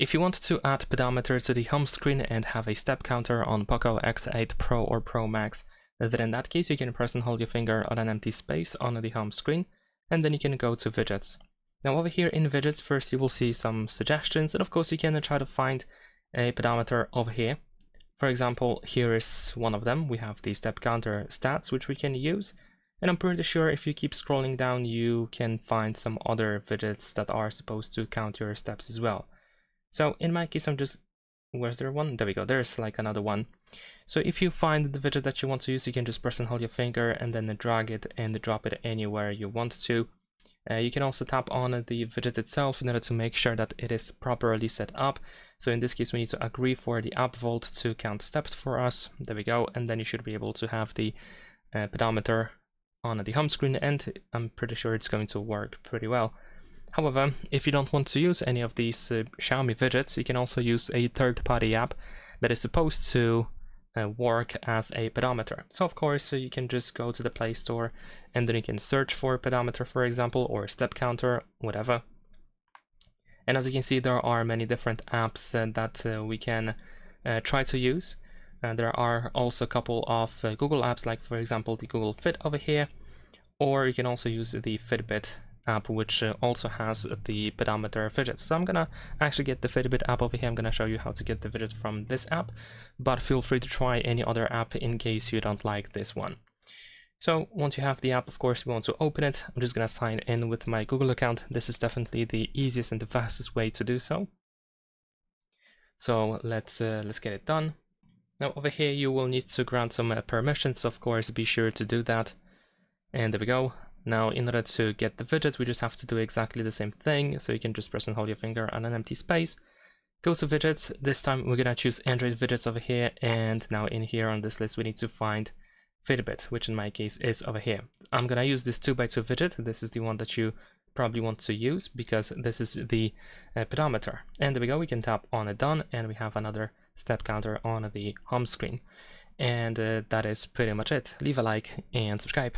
If you want to add pedometer to the home screen and have a step counter on POCO X8 Pro or Pro Max, then in that case you can press and hold your finger on an empty space on the home screen, and then you can go to widgets. Now over here in widgets, first you will see some suggestions, and of course you can try to find a pedometer over here. For example, here is one of them. We have the step counter stats, which we can use. And I'm pretty sure if you keep scrolling down, you can find some other widgets that are supposed to count your steps as well. So in my case, I'm just, where's there one? There we go, there's like another one. So if you find the widget that you want to use, you can just press and hold your finger and then drag it and drop it anywhere you want to. You can also tap on the widget itself in order to make sure that it is properly set up. So in this case, we need to agree for the app vault to count steps for us. There we go, and then you should be able to have the pedometer on the home screen, and I'm pretty sure it's going to work pretty well. However, if you don't want to use any of these Xiaomi widgets, you can also use a third-party app that is supposed to work as a pedometer. So of course you can just go to the Play Store and then you can search for pedometer, for example, or step counter, whatever. And as you can see, there are many different apps that we can try to use. There are also a couple of Google apps, like for example the Google Fit over here, or you can also use the Fitbit app, which also has the pedometer widget. So I'm gonna actually get the Fitbit app over here. I'm gonna show you how to get the widget from this app, but feel free to try any other app in case you don't like this one. So once you have the app, of course, we want to open it. I'm just gonna sign in with my Google account. This is definitely the easiest and the fastest way to do so. So let's get it done. Now over here you will need to grant some permissions. Of course, be sure to do that. And there we go. Now, in order to get the widget, we just have to do exactly the same thing. So you can just press and hold your finger on an empty space. Go to widgets. This time we're gonna choose Android widgets over here. And now in here on this list, we need to find Fitbit, which in my case is over here. I'm gonna use this 2x2 widget. This is the one that you probably want to use because this is the pedometer. And there we go. We can tap on it, done, and we have another step counter on the home screen. And that is pretty much it. Leave a like and subscribe.